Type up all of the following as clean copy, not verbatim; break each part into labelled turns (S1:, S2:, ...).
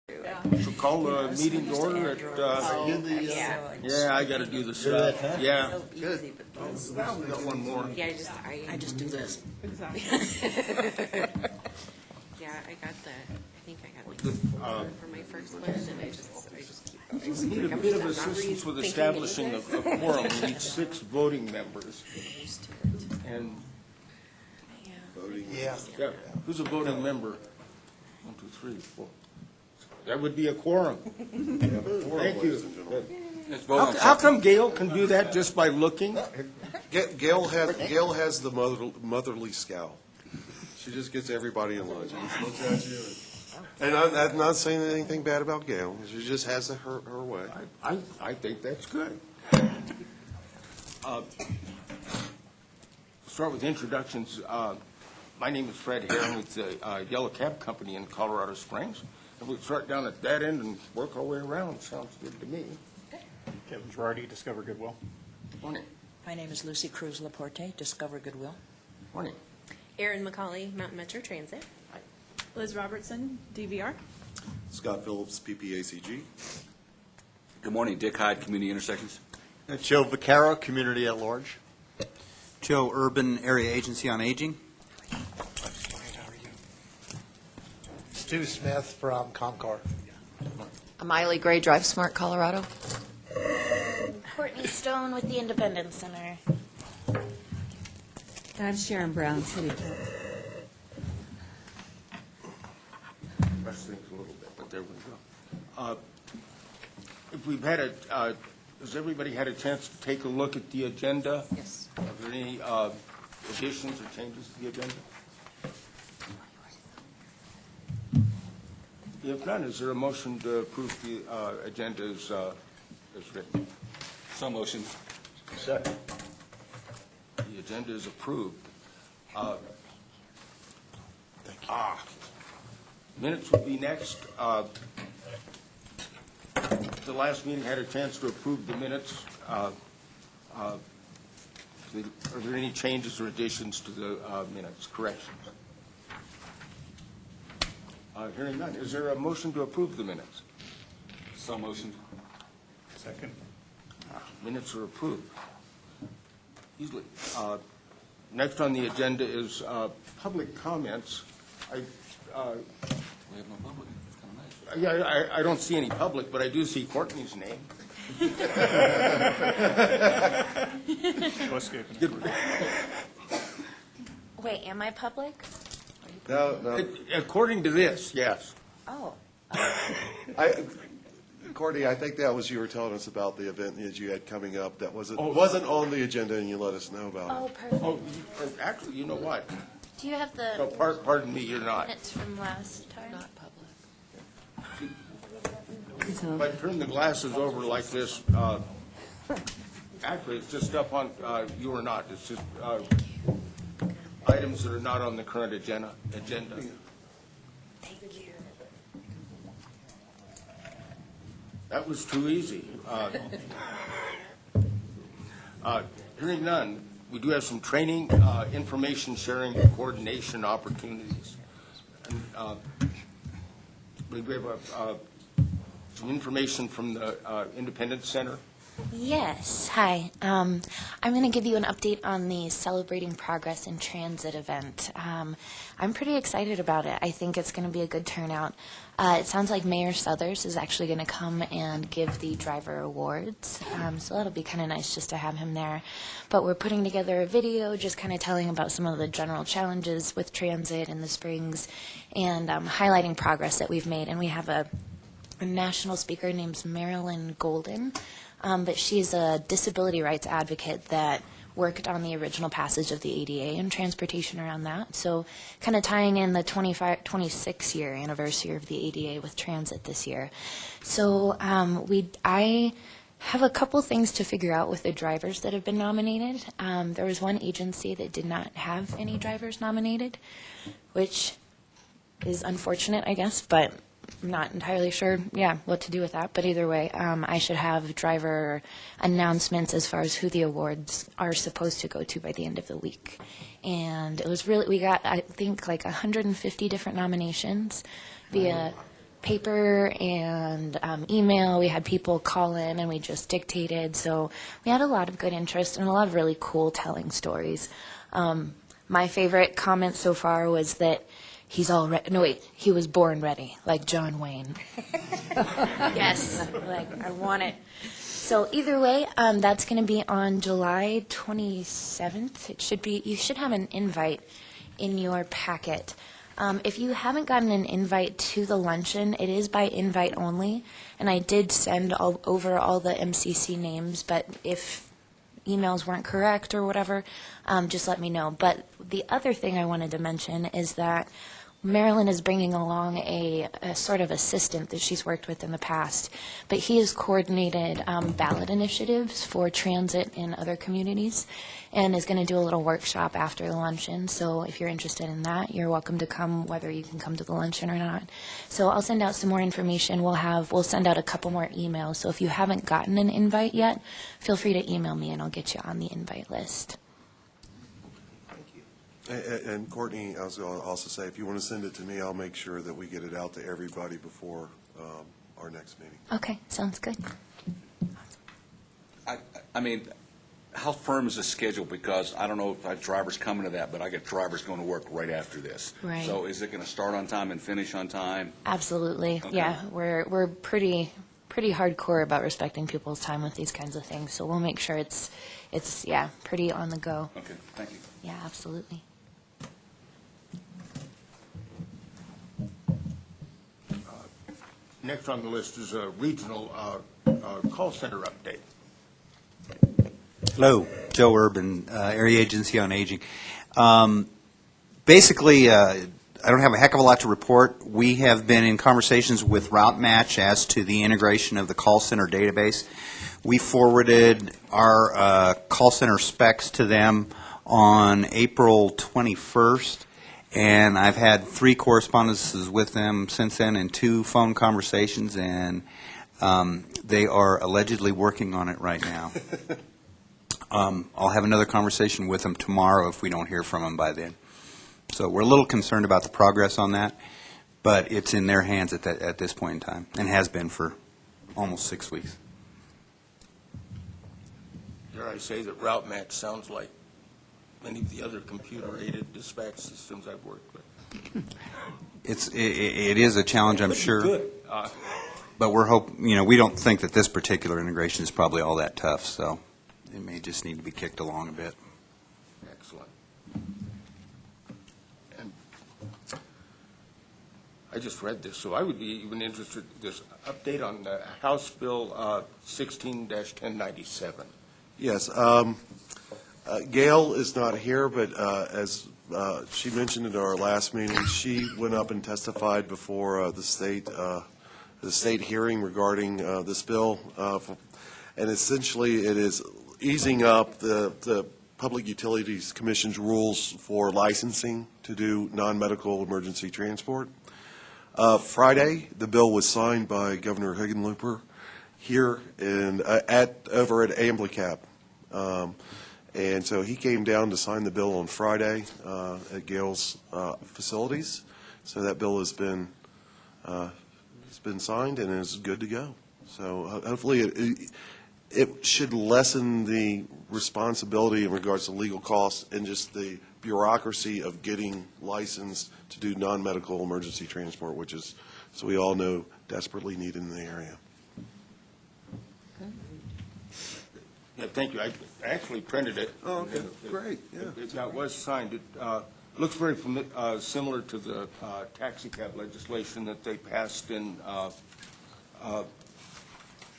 S1: So call the meeting to order at, yeah, I gotta do the stuff. Yeah.
S2: Good.
S1: We got one more.
S2: Yeah,
S3: I just do this.
S2: exactly. Yeah, I think I got like for my first one, and I just keep going.
S1: We need a bit of assistance with establishing a quorum. We need 6 voting members. And,
S3: Yeah.
S1: yeah, who's a voting member? 1, 2, 3, 4. That would be a quorum. Thank you. How come Gail can do that just by looking?
S4: Gail has the motherly scowl. She just gets everybody in line. She just looks at you. And I'm not saying anything bad about Gail. She just has her way.
S1: I think that's good. Start with introductions. My name is Fred Hare. I'm with the Yellow Cab Company in Colorado Springs. And we'll start down at that end and work our way around. Sounds good to me.
S5: Kevin Girardi, Discover Goodwill.
S1: Morning.
S3: My name is Lucy Cruz Laporte, Discover Goodwill.
S1: Morning.
S2: Erin McCauley, Mountain Metro Transit.
S6: Liz Robertson, DVR.
S4: Scott Phillips, PPACG.
S7: Good morning, Dick Hyde, Community Intersections.
S8: Joe Vaccaro, Community at Large.
S9: Joe Urban, Area Agency on Aging.
S8: Stu Smith from Comcar.
S10: Miley Gray, Drive Smart, Colorado.
S11: Courtney Stone with the Independence Center.
S6: I'm Sharon Brown, City Council.
S1: Rush things a little bit, but there we go. If we've had has everybody had a chance to take a look at the agenda?
S3: Yes.
S1: Are there any additions or changes to the agenda? If none, is there a motion to approve the agenda as written?
S7: So motion.
S8: Second.
S1: The agenda is approved. Minutes will be next. The last meeting had a chance to approve the minutes. Are there any changes or additions to the minutes, corrections? Hearing none, is there a motion to approve the minutes?
S7: So motion.
S5: Second.
S1: Minutes are approved. Easily. Next on the agenda is public comments.
S7: We have no public. It's kind of nice.
S1: Yeah, I don't see any public, but I do see Courtney's name.
S5: No escaping.
S1: Good.
S11: Wait, am I public?
S4: No.
S1: According to this, yes.
S11: Oh.
S4: Courtney, I think that was you were telling us about the event that you had coming up that wasn't on the agenda, and you let us know about
S11: Oh,
S4: it.
S11: perfect.
S1: Oh, actually, you know what?
S11: Do you have the
S1: No, pardon me, you're not.
S11: minutes from last time?
S3: Not public.
S1: If I turn the glasses over like this, actually, it's just stuff on, you or not, it's just items that are not on the current agenda.
S11: Thank you.
S1: That was too easy. Hearing none, we do have some training, information sharing, and coordination opportunities. And we have some information from the Independence Center.
S11: Yes, hi. I'm going to give you an update on the Celebrating Progress in Transit event. I'm pretty excited about it. I think it's going to be a good turnout. It sounds like Mayor Southers is actually going to come and give the driver awards, so that'll be kind of nice just to have him there. But we're putting together a video just kind of telling about some of the general challenges with transit in the Springs and highlighting progress that we've made. And we have a national speaker named Marilyn Golden. But she's a disability rights advocate that worked on the original passage of the ADA and transportation around that. So kind of tying in the 26-year anniversary of the ADA with transit this year. So I have a couple things to figure out with the drivers that have been nominated. There was one agency that did not have any drivers nominated, which is unfortunate, I guess, but I'm not entirely sure, what to do with that. But either way, I should have driver announcements as far as who the awards are supposed to go to by the end of the week. And it was really, we got, I think, like 150 different nominations via paper and email. We had people call in and we just dictated. So we had a lot of good interest and a lot of really cool telling stories. My favorite comment so far was that he was born ready, like John Wayne. Yes, like I want it. So either way, that's going to be on July 27th. You should have an invite in your packet. If you haven't gotten an invite to the luncheon, it is by invite only, and I did send over all the MCC names, but if emails weren't correct or whatever, just let me know. But the other thing I wanted to mention is that Marilyn is bringing along a sort of assistant that she's worked with in the past, but he has coordinated ballot initiatives for transit in other communities and is going to do a little workshop after the luncheon. So if you're interested in that, you're welcome to come, whether you can come to the luncheon or not. So I'll send out some more information. We'll send out a couple more emails. So if you haven't gotten an invite yet, feel free to email me and I'll get you on the invite list.
S4: And Courtney, I was going to also say, if you want to send it to me, I'll make sure that we get it out to everybody before our next meeting.
S11: Okay, sounds good.
S7: I mean, how firm is the schedule? Because I don't know if I have drivers coming to that, but I get drivers going to work right after this.
S11: Right.
S7: So is it going to start on time and finish on time?
S11: Absolutely.
S7: Okay.
S11: Yeah, we're pretty hardcore about respecting people's time with these kinds of things. So we'll make sure it's pretty on the go.
S7: Okay, thank you.
S11: Yeah, absolutely.
S1: Next on the list is a regional call center update.
S9: Hello, Joe Urban, Area Agency on Aging. Basically, I don't have a heck of a lot to report. We have been in conversations with Route Match as to the integration of the call center database. We forwarded our call center specs to them on April 21st. And I've had 3 correspondences with them since then and 2 phone conversations, and they are allegedly working on it right now. I'll have another conversation with them tomorrow if we don't hear from them by then. So we're a little concerned about the progress on that, but it's in their hands at this point in time, and has been for almost 6 weeks.
S1: Dare I say that Route Match sounds like many of the other computer-aided dispatch systems I've worked with.
S9: It is a challenge, I'm sure.
S1: Good.
S9: But we don't think that this particular integration is probably all that tough, so it may just need to be kicked along a bit.
S1: Excellent. And I just read this, so I would be even interested in this update on House Bill 16-1097.
S4: Yes. Gail is not here, but as she mentioned in our last meeting, she went up and testified before the state hearing regarding this bill. And essentially, it is easing up the Public Utilities Commission's rules for licensing to do non-medical emergency transport. Friday, the bill was signed by Governor Hickenlooper here over at AmpliCap. And so he came down to sign the bill on Friday at Gail's facilities. So that bill has been signed and is good to go. So hopefully it should lessen the responsibility in regards to legal costs and just the bureaucracy of getting licensed to do non-medical emergency transport, which is, so we all know, desperately needed in the area.
S1: Yeah, thank you. I actually printed it.
S4: Oh, okay. Great, yeah.
S1: It was signed. It looks very similar to the taxi cab legislation that they passed in,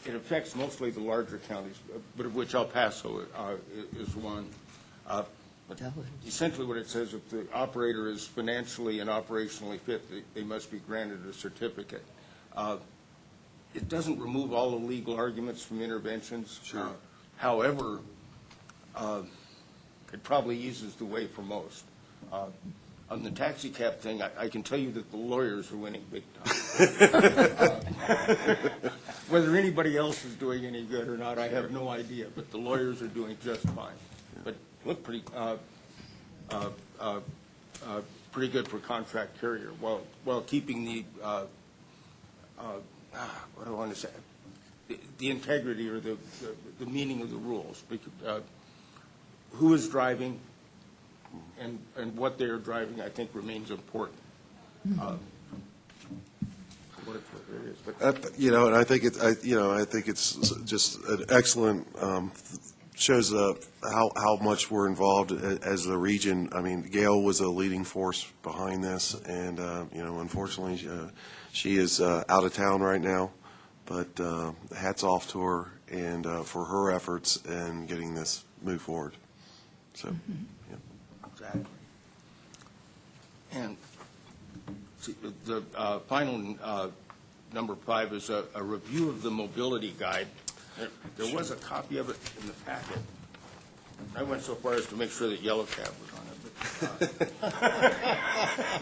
S1: it affects mostly the larger counties, but of which El Paso is one. But essentially what it says, if the operator is financially and operationally fit, they must be granted a certificate. It doesn't remove all the legal arguments from interventions.
S4: Sure.
S1: However, it probably eases the way for most. On the taxi cab thing, I can tell you that the lawyers are winning big time. Whether anybody else is doing any good or not, I have no idea, but the lawyers are doing just fine. But look pretty good for contract carrier while keeping the what do I want to say? The integrity or the meaning of the rules. Because, who is driving and what they are driving, I think, remains important. What it is, but
S4: You know, and I think I think it's just an excellent, shows how much we're involved as a region. I mean, Gail was a leading force behind this, and, you know, unfortunately, she is out of town right now, but hats off to her and for her efforts in getting this moved forward. So, yeah.
S1: Exactly. And see, the final number 5 is a review of the mobility guide. There was a copy of it in the packet. I went so far as to make sure that Yellow Cab was on it. But,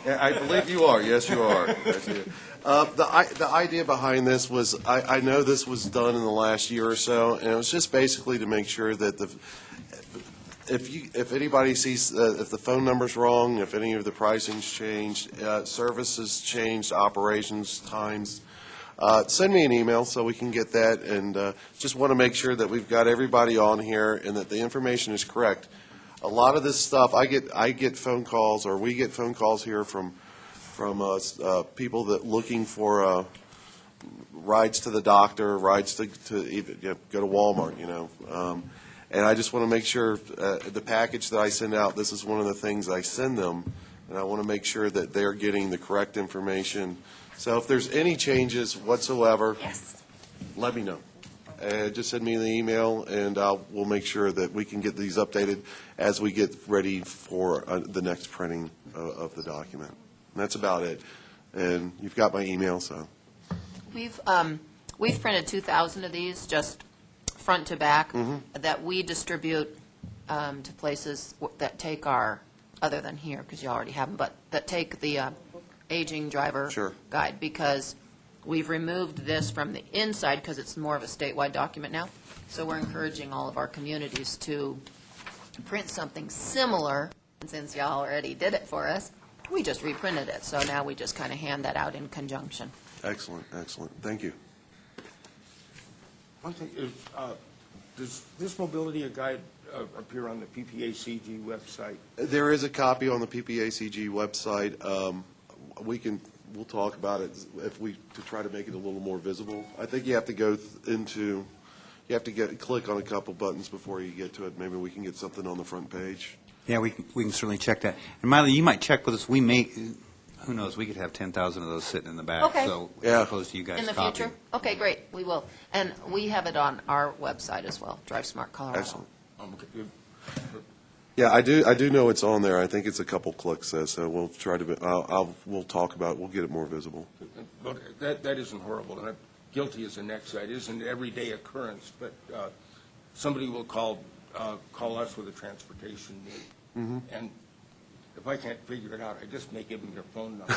S4: Yeah, I believe you are. Yes, you are. Yes, you are. The idea behind this was, I know this was done in the last year or so, and it was just basically to make sure that if anybody sees, if the phone number's wrong, if any of the pricing's changed, services changed, operations, times, send me an email so we can get that, and just want to make sure that we've got everybody on here and that the information is correct. A lot of this stuff, I get phone calls, or we get phone calls here from people that looking for rides to the doctor, rides to even, go to Walmart, you know. And I just want to make sure the package that I send out, this is one of the things I send them, and I want to make sure that they're getting the correct information. So if there's any changes whatsoever, let me know. Just send me the email, and we'll make sure that we can get these updated as we get ready for the next printing of the document. And that's about it. And you've got my email, so.
S10: We've printed 2,000 of these, just front to back, that we distribute to places that take our, other than here, because you already have them, but that take the aging driver
S4: Sure.
S10: guide, because we've removed this from the inside because it's more of a statewide document now. So we're encouraging all of our communities to print something similar. And since y'all already did it for us, we just reprinted it. So now we just kind of hand that out in conjunction.
S4: Excellent, excellent. Thank you.
S1: one thing is, does this mobility guide appear on the PPACG website?
S4: There is a copy on the PPACG website. We'll talk about it to try to make it a little more visible. I think you have to go you have to click on a couple buttons before you get to it. Maybe we can get something on the front page.
S9: Yeah, we can certainly check that. And Miley, you might check with us. We may, who knows, we could have 10,000 of those sitting in the back.
S10: Okay.
S9: So
S4: Yeah.
S9: as opposed to you guys
S10: In the
S9: copying.
S10: future? Okay, great, we will. And we have it on our website as well, Drive Smart Colorado.
S4: Excellent.
S1: Okay, good.
S4: Yeah, I do know it's on there. I think it's a couple clicks, so we'll try to, we'll talk about it. We'll get it more visible.
S1: But that isn't horrible, and I'm guilty as the next side. It isn't an everyday occurrence, but somebody will call us with a transportation need. And if I can't figure it out, I just may give them their phone number.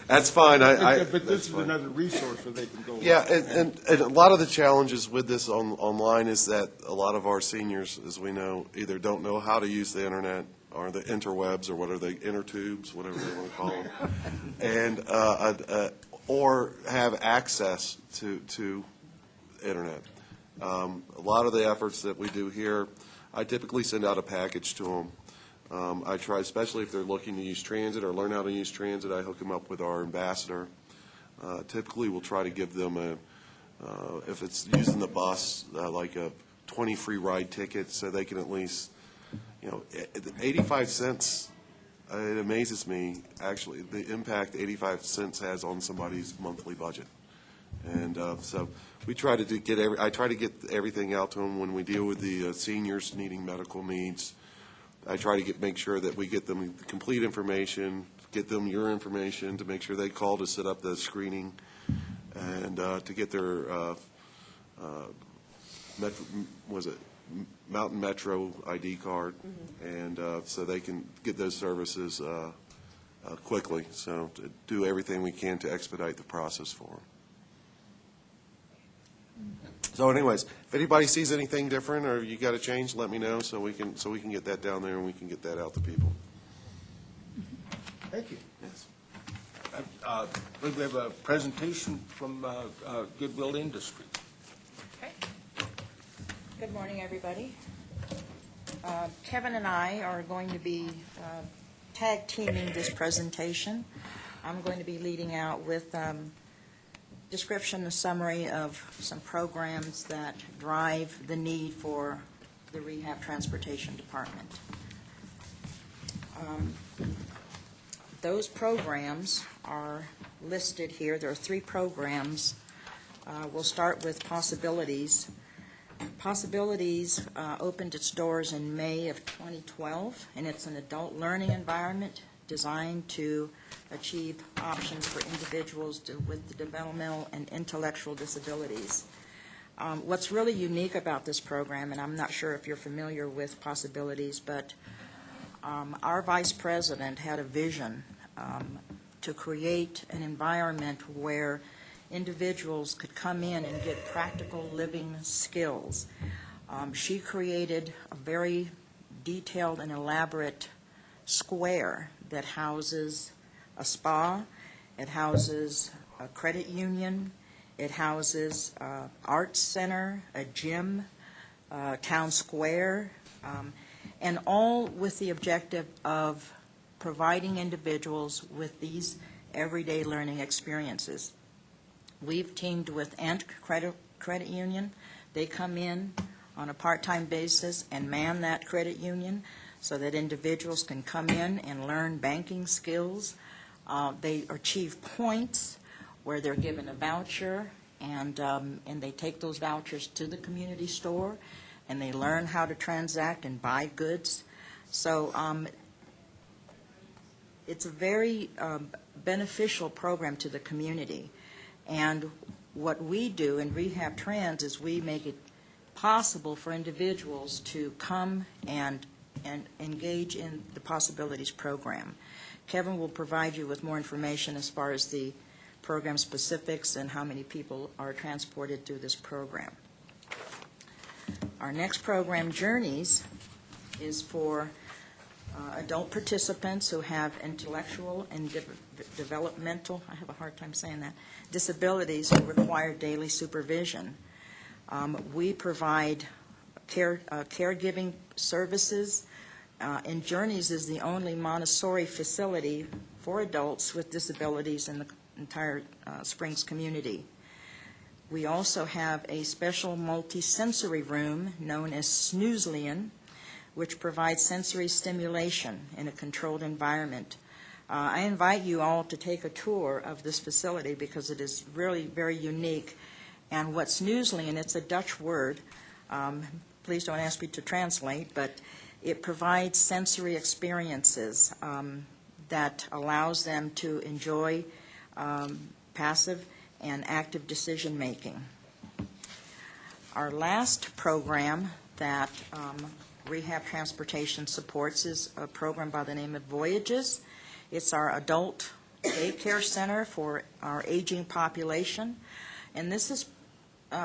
S4: That's fine.
S1: But this is another resource where they can go.
S4: Yeah, and a lot of the challenges with this online is that a lot of our seniors, as we know, either don't know how to use the internet or the interwebs or whatever, the inner tubes, whatever they want to call them, and or have access to internet. A lot of the efforts that we do here, I typically send out a package to them. I try, especially if they're looking to use transit or learn how to use transit, I hook them up with our ambassador. Typically, we'll try to give them if it's using the bus, like a 20 free ride ticket, so they can at least, 85 cents. It amazes me, actually, the impact 85 cents has on somebody's monthly budget. And so we try to I try to get everything out to them when we deal with the seniors needing medical needs. I try to make sure that we get them complete information, get them your information to make sure they call to set up the screening and to get their Mountain Metro ID card, and so they can get those services quickly. So to do everything we can to expedite the process for them. So anyways, if anybody sees anything different or you got to change, let me know so we can get that down there and we can get that out to people.
S1: Thank you.
S4: Yes.
S1: We have a presentation from Goodwill Industries.
S3: Good morning, everybody. Kevin and I are going to be tag teaming this presentation. I'm going to be leading out with description, a summary of some programs that drive the need for the Rehab Transportation Department. Those programs are listed here. There are 3 programs. We'll start with Possibilities. Possibilities opened its doors in May of 2012, and it's an adult learning environment designed to achieve options for individuals with developmental and intellectual disabilities. What's really unique about this program, and I'm not sure if you're familiar with Possibilities, but our vice president had a vision to create an environment where individuals could come in and get practical living skills. She created a very detailed and elaborate square that houses a spa, it houses a credit union, it houses an arts center, a gym, town square, and all with the objective of providing individuals with these everyday learning experiences. We've teamed with Ant Credit Union. They come in on a part-time basis and man that credit union so that individuals can come in and learn banking skills. They achieve points where they're given a voucher, and they take those vouchers to the community store, and they learn how to transact and buy goods. So it's a very beneficial program to the community. And what we do in Rehab Trans is we make it possible for individuals to come and engage in the Possibilities program. Kevin will provide you with more information as far as the program specifics and how many people are transported through this program. Our next program, Journeys, is for adult participants who have intellectual and developmental, I have a hard time saying that, disabilities who require daily supervision. We provide caregiving services, and Journeys is the only Montessori facility for adults with disabilities in the entire Springs community. We also have a special multi-sensory room known as Snoozelian, which provides sensory stimulation in a controlled environment. I invite you all to take a tour of this facility because it is really very unique. And what's Snoozelian, it's a Dutch word. Please don't ask me to translate, but it provides sensory experiences that allows them to enjoy passive and active decision making. Our last program that Rehab Transportation supports is a program by the name of Voyages. It's our adult daycare center for our aging population, and this is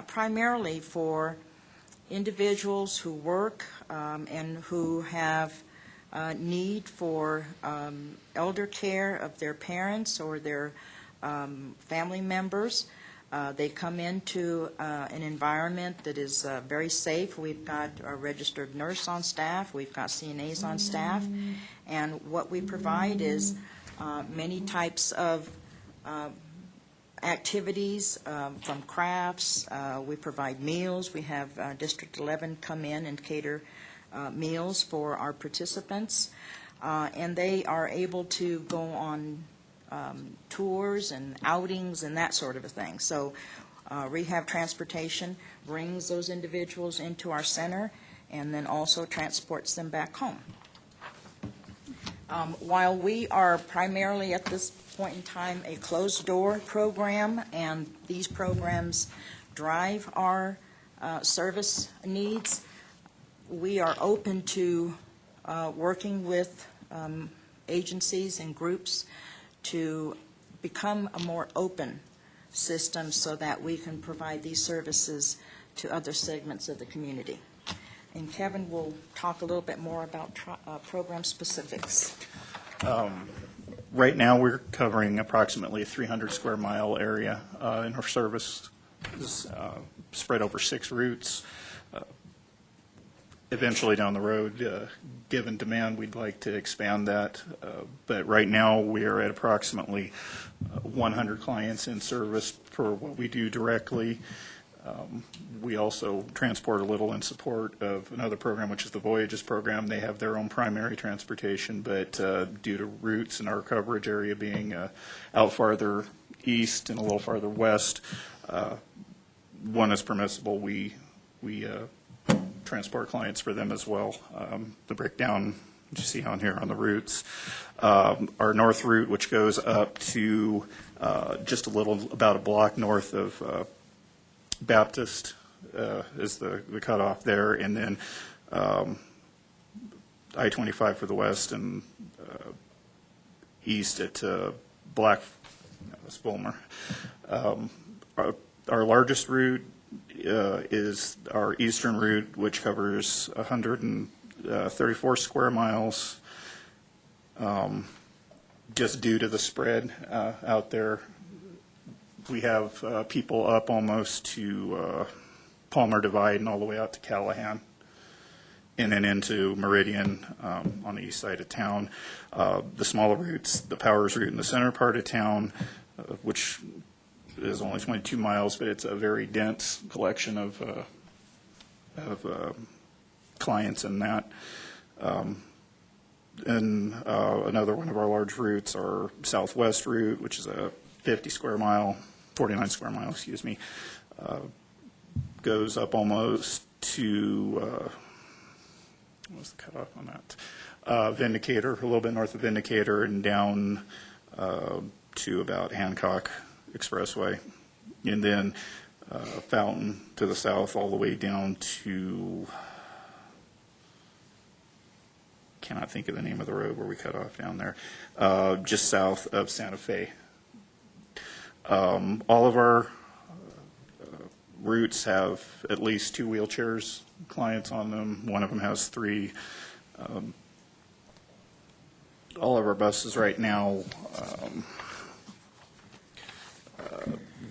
S3: primarily for individuals who work and who have need for elder care of their parents or their family members. They come into an environment that is very safe. We've got a registered nurse on staff. We've got CNAs on staff. And what we provide is many types of activities from crafts. We provide meals. We have District 11 come in and cater meals for our participants. And they are able to go on tours and outings and that sort of a thing. So Rehab Transportation brings those individuals into our center and then also transports them back home. While we are primarily at this point in time a closed-door program, and these programs drive our service needs, we are open to working with agencies and groups to become a more open system so that we can provide these services to other segments of the community. And Kevin will talk a little bit more about program specifics.
S5: Right now, we're covering approximately a 300 square mile area, and our service is spread over 6 routes. Eventually down the road, given demand, we'd like to expand that. But right now, we are at approximately 100 clients in service for what we do directly. We also transport a little in support of another program, which is the Voyages program. They have their own primary transportation, but due to routes and our coverage area being out farther east and a little farther west, one is permissible. We transport clients for them as well. The breakdown you see on here on the routes. Our north route, which goes up to just a little, about a block north of Baptist, is the cutoff there, and then I-25 for the west and east at Spulmer. Our largest route is our eastern route, which covers 134 square miles. Just due to the spread out there, we have people up almost to Palmer Divide and all the way out to Callahan, and then into Meridian on the east side of town. The smaller routes, the Powers route in the center part of town, which is only 22 miles, but it's a very dense collection of clients in that. And another one of our large routes, our southwest route, which is a 49 square mile, excuse me, goes up almost to, what was the cutoff on that? Vindicator, a little bit north of Vindicator, and down to about Hancock Expressway, and then Fountain to the south all the way down to, cannot think of the name of the road where we cut off down there, just south of Santa Fe. All of our routes have at least 2 wheelchairs, clients on them. One of them has 3. All of our buses right now,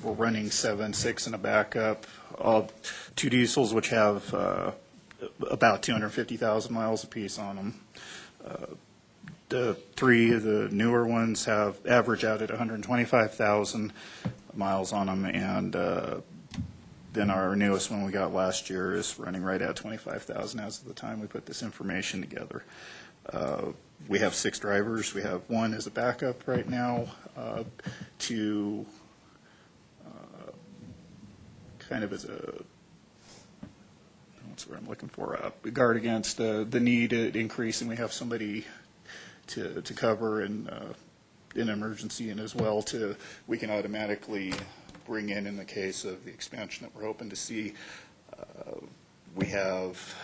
S5: we're running 7, 6 in a backup. 2 diesels, which have about 250,000 miles apiece on them. The 3 of the newer ones have average out at 125,000 miles on them, and then our newest one we got last year is running right at 25,000 as of the time we put this information together. We have 6 drivers. We have 1 as a backup right now to kind of as a, what's what I'm looking for, guard against the need increase, and we have somebody to cover in an emergency, and as well we can automatically bring in the case of the expansion that we're hoping to see. We have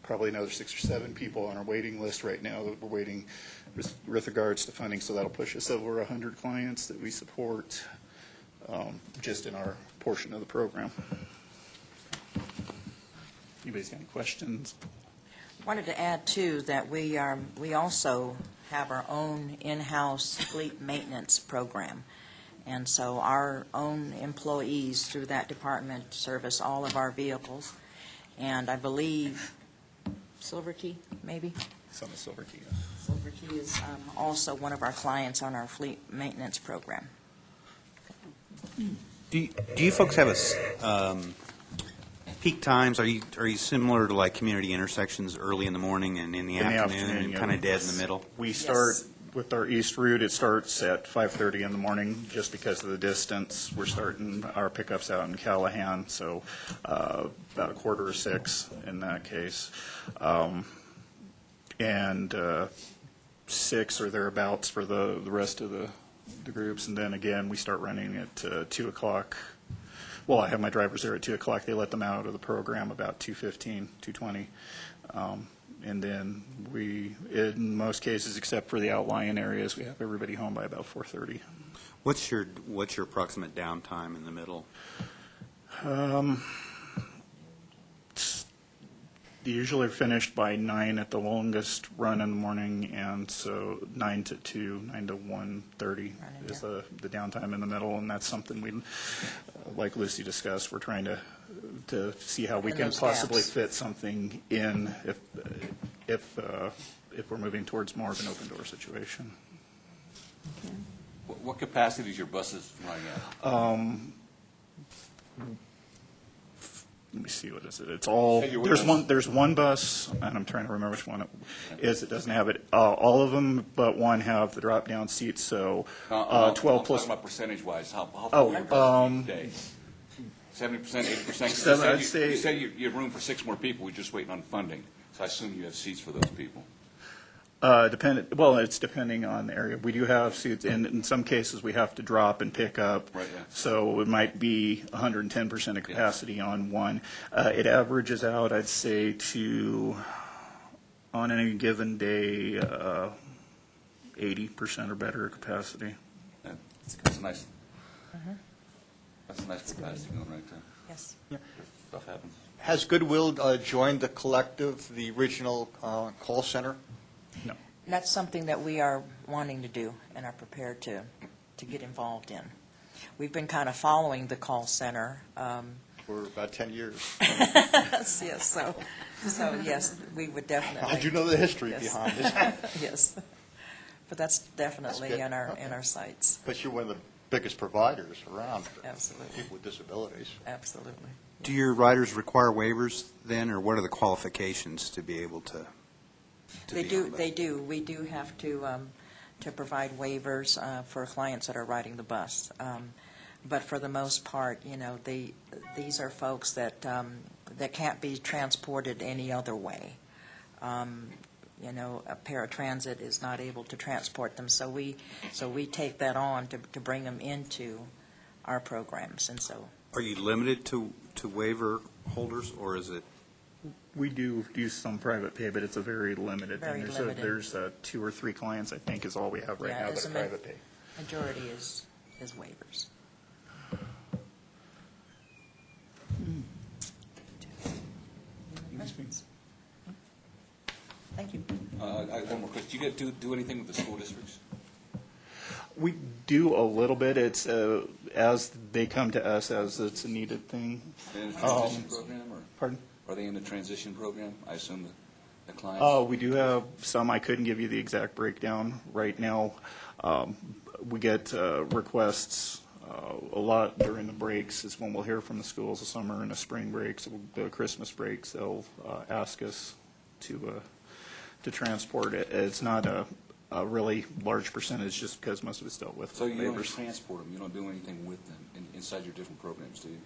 S5: probably another 6 or 7 people on our waiting list right now that we're waiting with regards to funding, so that'll push us over 100 clients that we support just in our portion of the program. Anybody's got any questions?
S3: Wanted to add, too, that we also have our own in-house fleet maintenance program. And so our own employees through that department service all of our vehicles. And I believe Silver Key, maybe?
S5: Some of Silver Key.
S3: Silver Key is also one of our clients on our fleet maintenance program.
S9: Do you folks have peak times? Are you similar to like community intersections, early in the morning and in the afternoon, and
S5: yeah.
S9: kind of dead in the middle?
S5: We start with our east route. It starts at 5:30 in the morning, just because of the distance. We're starting our pickups out in Callahan, so about 5:45 in that case, and 6 or thereabouts for the rest of the groups, and then again we start running at 2 o'clock. Well, I have my drivers there at 2 o'clock. They let them out of the program about 2:15, 2:20. And then we, in most cases, except for the outlying areas, we have everybody home by about 4:30.
S9: What's your approximate downtime in the middle?
S5: They usually are finished by 9 at the longest run in the morning, and so 9 to 2, 9 to 1:30 is the downtime in the middle, and that's something we, like Lucy discussed, we're trying to see how we
S3: In
S5: can
S3: those
S5: possibly
S3: gaps.
S5: fit something in if we're moving towards more of an open door situation.
S7: What capacity is your buses running at?
S5: Let me see, what is it? It's all,
S7: Say your
S5: there's
S7: windows.
S5: there's one bus, and I'm trying to remember which one it is. It doesn't have it, all of them but one have the drop-down seats, so 12
S7: I'm
S5: plus.
S7: talking about percentage-wise, how full
S5: Oh,
S7: are your buses today? 70%, 80%?
S5: Seven, I'd say-
S7: You said you have room for 6 more people, we're just waiting on funding, so I assume you have seats for those people.
S5: Well, it's depending on the area. We do have seats, and in some cases, we have to drop and pick up.
S7: Right, yeah.
S5: So it might be 110% of capacity on one. It averages out, I'd say, to, on any given day, 80% or better capacity.
S7: That's nice. That's a nice capacity going right there.
S3: Yes.
S7: Stuff happens.
S8: Has Goodwill joined the collective, the regional call center?
S5: No.
S3: That's something that we are wanting to do and are prepared to get involved in. We've been kind of following the call center.
S8: For about 10 years.
S3: Yes, so yes, we would definitely.
S8: How'd you know the history
S3: Yes.
S8: behind it?
S3: Yes. But that's definitely
S8: good.
S3: in our
S8: Okay.
S3: sights.
S8: But you're one of the biggest providers around for
S3: Absolutely.
S8: people with disabilities.
S3: Absolutely.
S9: Do your riders require waivers then, or what are the qualifications to be able to
S3: They
S9: be
S3: do,
S9: on that?
S3: they do. We do have to provide waivers for clients that are riding the bus. But for the most part, these are folks that can't be transported any other way. A paratransit is not able to transport them, so we take that on to bring them into our programs, and so.
S9: Are you limited to waiver holders, or is it?
S5: We do some private pay, but it's a very limited.
S3: Very
S5: thing.
S3: limited.
S5: There's 2 or 3 clients, I think, is all we have right
S3: Yeah,
S5: now
S3: it's
S5: that are
S3: a
S5: private pay.
S3: Majority is waivers. Questions? Thank you.
S7: I have one more question. Do you do anything with the school districts?
S5: We do a little bit. It's as they come to us as it's a needed thing.
S7: In the transition program, or
S5: Pardon?
S7: are they in the transition program? I assume the clients?
S5: We do have some. I couldn't give you the exact breakdown right now. We get requests a lot during the breaks is when we'll hear from the schools, the summer and the spring breaks, the Christmas breaks. They'll ask us to transport it. It's not a really large percentage just because most of it's dealt with.
S7: So you only
S5: waivers.
S7: transport them, you don't do anything with them inside your different programs, do you?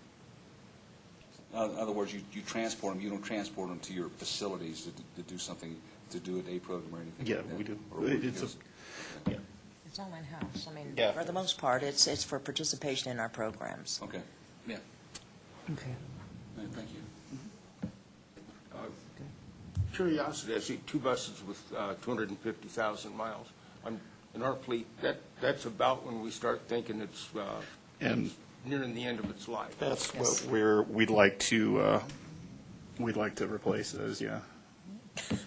S7: In other words, you transport them, you don't transport them to your facilities to do something, to do a day program or anything
S5: Yeah,
S7: like that?
S5: we do.
S7: Or
S5: It's yeah.
S3: It's all in-house. I mean,
S5: Yeah.
S3: for the most part, it's for participation in our programs.
S7: Okay, yeah.
S3: Okay.
S7: All right, thank you.
S1: Curiosity, I see 2 buses with 250,000 miles. In our fleet, that's about when we start thinking it's
S5: And
S1: nearing the end of its life.
S5: that's
S3: Yes.
S5: what we'd like to replace those, yeah.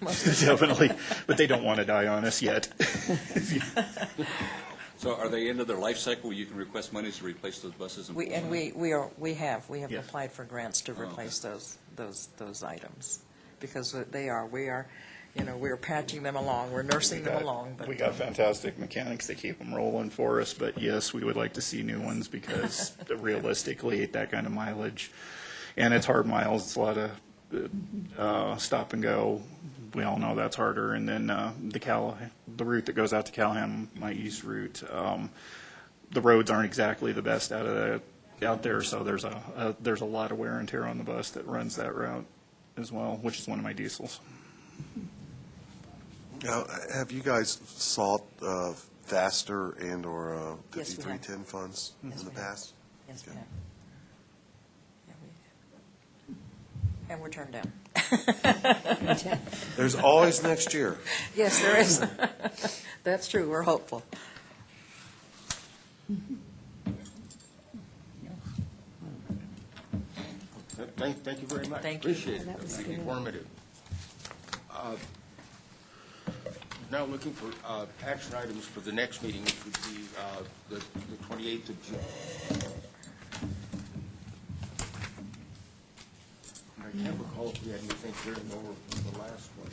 S5: Definitely, but they don't want to die on us yet.
S7: So are they into their life cycle where you can request monies to replace those buses?
S3: We have
S5: Yes.
S3: applied for grants to
S7: okay.
S3: replace those items, because we're patching them along, we're nursing them along, but.
S5: We got fantastic mechanics that keep them rolling for us, but yes, we would like to see new ones because realistically, at that kind of mileage, and it's hard miles, it's a lot of stop and go. We all know that's harder. And then the route that goes out to Callahan, my east route, the roads aren't exactly the best out there, so there's a lot of wear and tear on the bus that runs that route as well, which is one of my diesels.
S4: Now, have you guys sought faster and/or
S3: Yes, we have.
S4: 5310 funds
S3: Yes,
S4: in the
S3: we have.
S4: past?
S3: Yes, we have. Yeah, we have. And we're turned down.
S4: There's always next year.
S3: Yes, there is. That's true, we're hopeful.
S1: Thank you very much.
S3: Thank you.
S1: Appreciate it. Informative. Now looking for action items for the next meeting, which would be the 28th of June. I can't recall if we had anything carrying over from the last one.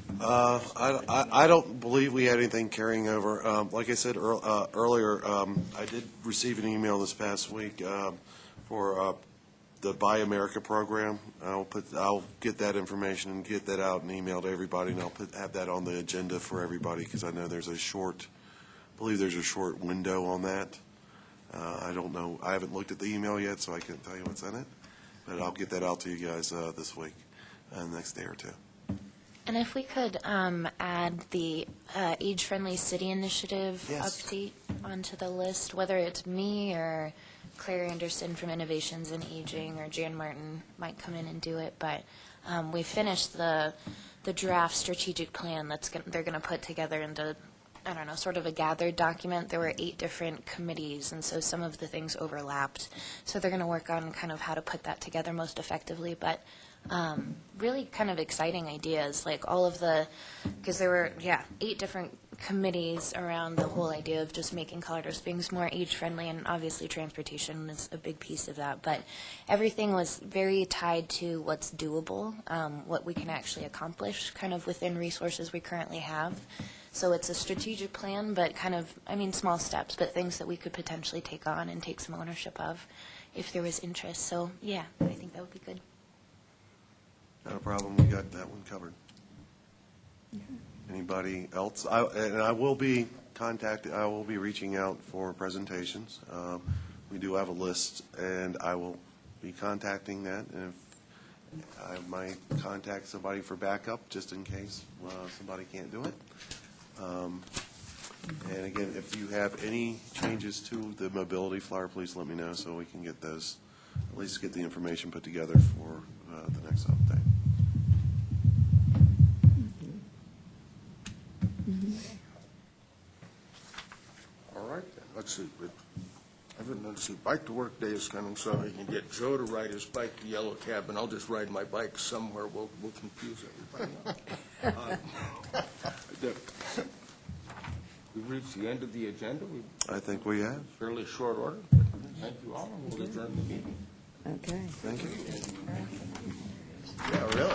S4: I don't believe we had anything carrying over. Like I said earlier, I did receive an email this past week for the Buy America program. I'll get that information and get that out and email to everybody, and I'll have that on the agenda for everybody, because I know there's a short window on that. I don't know. I haven't looked at the email yet, so I can't tell you what's in it. But I'll get that out to you guys this week, next day or two.
S11: And if we could add the Age-Friendly City Initiative
S4: Yes.
S11: update onto the list, whether it's me or Claire Anderson from Innovations in Aging or Jan Martin might come in and do it. But we finished the draft strategic plan they're going to put together into, I don't know, sort of a gathered document. There were 8 different committees, and so some of the things overlapped. So they're going to work on kind of how to put that together most effectively. But really kind of exciting ideas, like all of because there were, 8 different committees around the whole idea of just making Colorado Springs more age-friendly, and obviously transportation is a big piece of that. But everything was very tied to what's doable, what we can actually accomplish kind of within resources we currently have. So it's a strategic plan, but kind of, small steps, but things that we could potentially take on and take some ownership of if there was interest. So, I think that would be good.
S4: Not a problem. We got that one covered. Anybody else? I will be reaching out for presentations. We do have a list, and I will be contacting that. And if I might contact somebody for backup, just in case somebody can't do it. And again, if you have any changes to the mobility flyer, please let me know so we can get those, at least get the information put together for the next update.
S1: All right, then, let's see. Let's see, Bike to Work Day is coming, so I can get Joe to ride his bike to Yellow Cab, and I'll just ride my bike somewhere. We'll confuse everybody. We've reached the end of the agenda.
S4: I think we have.
S1: Fairly short order, but thank you all, and we'll adjourn the meeting.
S12: Okay.
S4: Thank you.
S1: Yeah, really?